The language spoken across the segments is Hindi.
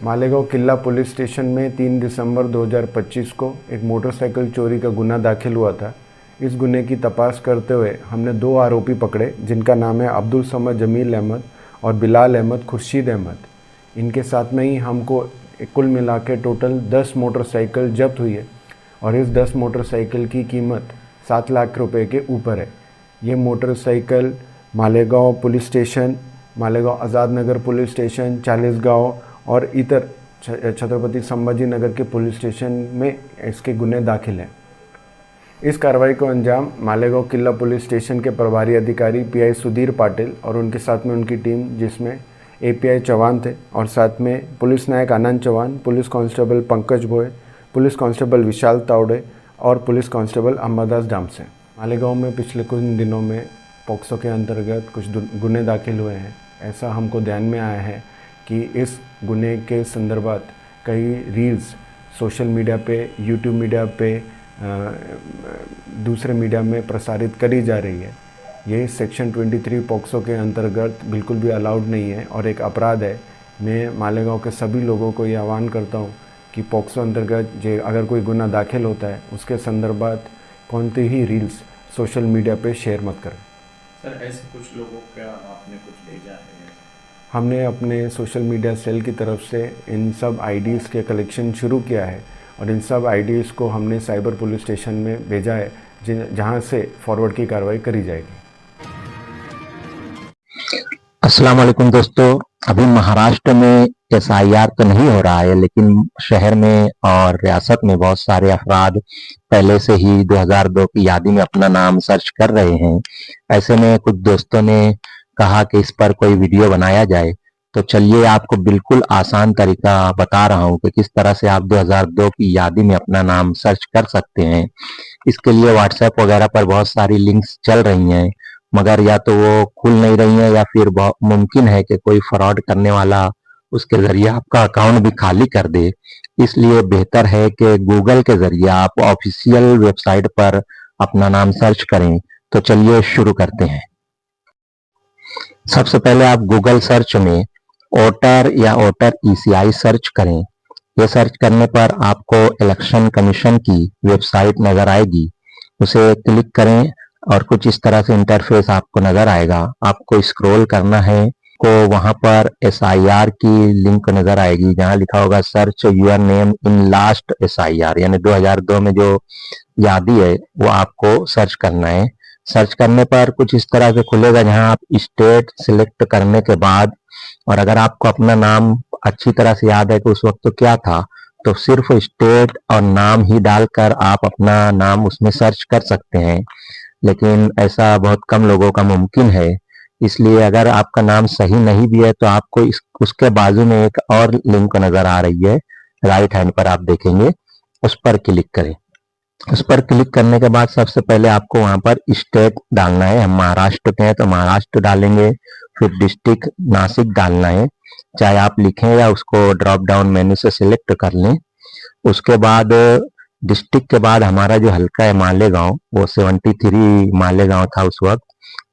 मालेगांव किला पुलिस स्टेशन में 3 दिसंबर 2025 को एक मोटरसाइकिल चोरी का गुना दाखिल हुआ था। इस गुने की तपास करते हुए हमने 2 आरोपी पकड़े, जिनका नाम है अब्दुल समद जमील अहमद और बिलाल अहमद खुर्शीद अहमद। इनके साथ में ही हमको कुल मिला के टोटल 10 मोटरसाइकिल जब्त हुई है और इस 10 मोटरसाइकिल की कीमत 7 लाख रुपए के ऊपर है। ये motorcycle Malegaon police station, Malegaon Azad Nagar police station, Chalisgaon और इतर छत्रपति संभाजी नगर के पुलिस स्टेशन में इसके गुने दाखिल हैं। इस कार्रवाई को अंजाम मालेगांव किला पुलिस स्टेशन के प्रभारी अधिकारी पीआई सुधीर पाटिल और उनके साथ में उनकी टीम, जिसमें एपीआई चौहान थे और साथ में पुलिस नायक Anand Chauhan, police constable Pankaj Bhoy, police constable Vishal Tawde और पुलिस कांस्टेबल अम्बादास डामसे। मालेगांव में पिछले कुछ दिनों में पॉक्सो के अंतर्गत कुछ गुने दाखिल हुए हैं। ऐसा हमको ध्यान में आया है कि इस गुने के संदर्भात कई रील्स सोशल मीडिया पे, यूट्यूब मीडिया पे, दूसरे मीडिया में प्रसारित करी जा रही है। ये सेक्शन 23 पॉक्सो के अंतर्गत बिल्कुल भी अलाउड नहीं है और एक अपराध है। मैं मालेगांव के सभी लोगों को ये आह्वान करता हूँ कि पॉक्सो अंतर्गत अगर कोई गुना दाखिल होता है उसके संदर्भात कौन सी ही रील्स सोशल मीडिया पे शेयर मत करें। सर, ऐसे कुछ लोगों का आपने कुछ भेजा है? हमने अपने सोशल मीडिया सेल की तरफ से इन सब आईडीज़ के कलेक्शन शुरू किया है और इन सब आईडीज़ को हमने साइबर पुलिस स्टेशन में भेजा है, जहां से फॉरवर्ड की कार्रवाई करी जाएगी। अस्सलाम वालेकुम दोस्तों, अभी महाराष्ट्र में एसआईआर तो नहीं हो रहा है, लेकिन शहर में और रियासत में बहुत सारे अफराद पहले से ही 2002 की यादी में अपना नाम सर्च कर रहे हैं। ऐसे में कुछ दोस्तों ने कहा कि इस पर कोई वीडियो बनाया जाए, तो चलिए आपको बिल्कुल आसान तरीका बता रहा हूं कि किस तरह से आप 2002 की यादी में अपना नाम सर्च कर सकते हैं। इसके लिए व्हाट्सएप वगैरह पर बहुत सारी लिंक्स चल रही हैं, मगर या तो वो खुल नहीं रही हैं या फिर मुमकिन है कि कोई फ्रॉड करने वाला उसके जरिए आपका अकाउंट भी खाली कर दे। इसलिए बेहतर है कि गूगल के जरिए आप ऑफिशियल वेबसाइट पर अपना नाम सर्च करें। तो चलिए शुरू करते हैं। सबसे पहले आप गूगल सर्च में वोटर या वोटर ईसीआई सर्च करें। ये सर्च करने पर आपको इलेक्शन कमीशन की वेबसाइट नजर आएगी, उसे क्लिक करें और कुछ इस तरह से इंटरफेस आपको नजर आएगा। आपको स्क्रॉल करना है, को वहां पर एसआईआर की लिंक नजर आएगी जहां लिखा होगा search your name in last SIR, यानी 2002 में जो यादी है वो आपको सर्च करना है। सर्च करने पर कुछ इस तरह से खुलेगा जहां आप स्टेट सिलेक्ट करने के बाद, और अगर आपको अपना नाम अच्छी तरह से याद है कि उस वक्त तो क्या था, तो सिर्फ स्टेट और नाम ही डालकर आप अपना नाम उसमें सर्च कर सकते हैं। लेकिन ऐसा बहुत कम लोगों का मुमकिन है, इसलिए अगर आपका नाम सही नहीं भी है तो आपको उसके बाजू में एक और लिंक नजर आ रही है, राइट हैंड पर आप देखेंगे, उस पर क्लिक करें। उस पर क्लिक करने के बाद सबसे पहले आपको वहां पर स्टेट डालना है। हम महाराष्ट्र के हैं तो महाराष्ट्र डालेंगे, फिर डिस्ट्रिक्ट नासिक डालना है, चाहे आप लिखें या उसको ड्रॉप डाउन मेन्यू से सिलेक्ट कर लें। उसके बाद डिस्ट्रिक्ट के बाद हमारा जो हल्का है मालेगांव, वो 73 मालेगांव था उस वक्त,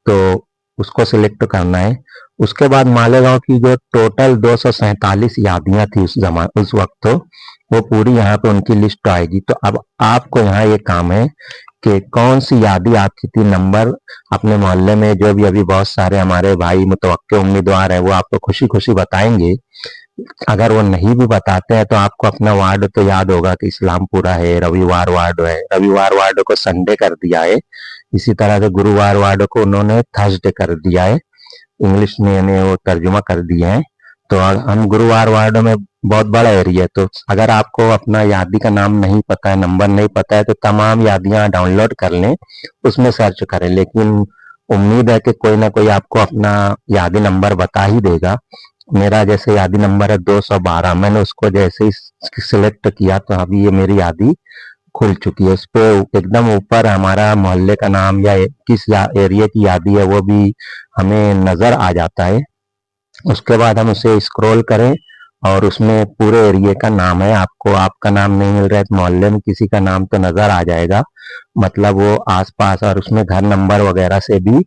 तो उसको सिलेक्ट करना है। उसके बाद मालेगांव की जो टोटल 247 यादियां थी उस वक्त, तो वो पूरी यहाँ पे उनकी लिस्ट आएगी। तो अब आपको यहाँ ये काम है कि कौन सी यादी आपकी थी, नंबर अपने मोहल्ले में जो भी अभी बहुत सारे हमारे भाई मुतवक्के उम्मीदवार हैं वो आपको खुशी खुशी बताएंगे। अगर वो नहीं भी बताते हैं तो आपको अपना वार्ड तो याद होगा कि इस्लामपुरा है, रविवार वार्ड है, रविवार वार्ड को संडे कर दिया है, इसी तरह से गुरुवार वार्ड को उन्होंने थर्सडे कर दिया है, इंग्लिश में वो तर्जुमा कर दिए हैं। तो हम गुरुवार वार्ड में बहुत बड़ा एरिया है, तो अगर आपको अपना यादी का नाम नहीं पता है, नंबर नहीं पता है, तो तमाम यादियां डाउनलोड कर लें, उसमें सर्च करें। लेकिन उम्मीद है कि कोई ना कोई आपको अपना यादी नंबर बता ही देगा। मेरा जैसे यादी नंबर है 212, मैंने उसको जैसे ही सिलेक्ट किया तो अभी ये मेरी यादी खुल चुकी है। उस पे एकदम ऊपर हमारा मोहल्ले का नाम या किस एरिया की यादी है वो भी हमें नजर आ जाता है। उसके बाद हम उसे स्क्रॉल करें और उसमें पूरे एरिया का नाम है। आपको आपका नाम नहीं मिल रहा है तो मोहल्ले में किसी का नाम तो नजर आ जाएगा, मतलब वो आसपास, और उसमें घर नंबर वगैरह से भी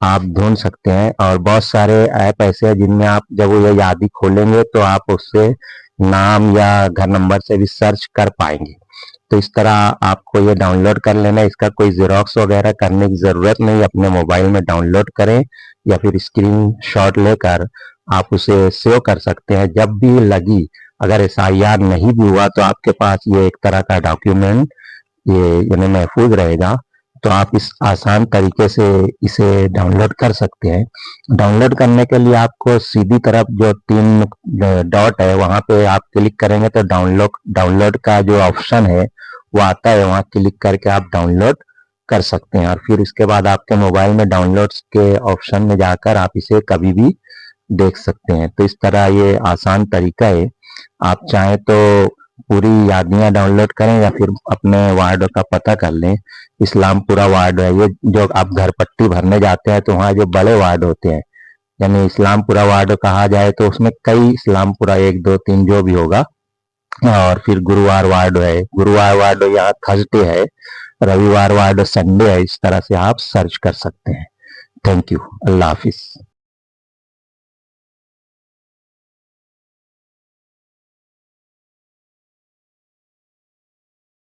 आप ढूंढ सकते हैं। और बहुत सारे ऐप ऐसे हैं जिनमें आप जब वो ये यादी खोलेंगे तो आप उससे नाम या घर नंबर से भी सर्च कर पाएंगे। तो इस तरह आपको ये डाउनलोड कर लेना है। इसका कोई जेरोक्स वगैरह करने की जरूरत नहीं, अपने मोबाइल में डाउनलोड करें या फिर स्क्रीन शॉट लेकर आप उसे सेव कर सकते हैं। जब भी लगी, अगर SIR नहीं भी हुआ तो आपके पास ये एक तरह का डॉक्यूमेंट ये यानी महफूज रहेगा। तो आप इस आसान तरीके से इसे डाउनलोड कर सकते हैं। डाउनलोड करने के लिए आपको सीधी तरफ जो 3 डॉट है वहां पे आप क्लिक करेंगे तो डाउनलोड का जो ऑप्शन है वो आता है, वहां क्लिक करके आप डाउनलोड कर सकते हैं और फिर इसके बाद आपके मोबाइल में डाउनलोड्स के ऑप्शन में जाकर आप इसे कभी भी देख सकते हैं। तो इस तरह ये आसान तरीका है। आप चाहें तो पूरी यादियां डाउनलोड करें या फिर अपने वार्ड का पता कर लें। इस्लामपुरा वार्ड है ये, जो आप घर पट्टी भरने जाते हैं तो वहाँ जो बड़े वार्ड होते हैं, यानी इस्लामपुरा वार्ड कहा जाए तो उसमें कई इस्लामपुरा 1 2 3 जो भी होगा। और फिर गुरुवार वार्ड है, गुरुवार वार्ड यहाँ थर्सडे है, रविवार वार्ड संडे है। इस तरह से आप सर्च कर सकते हैं। Thank you. Allah Hafiz.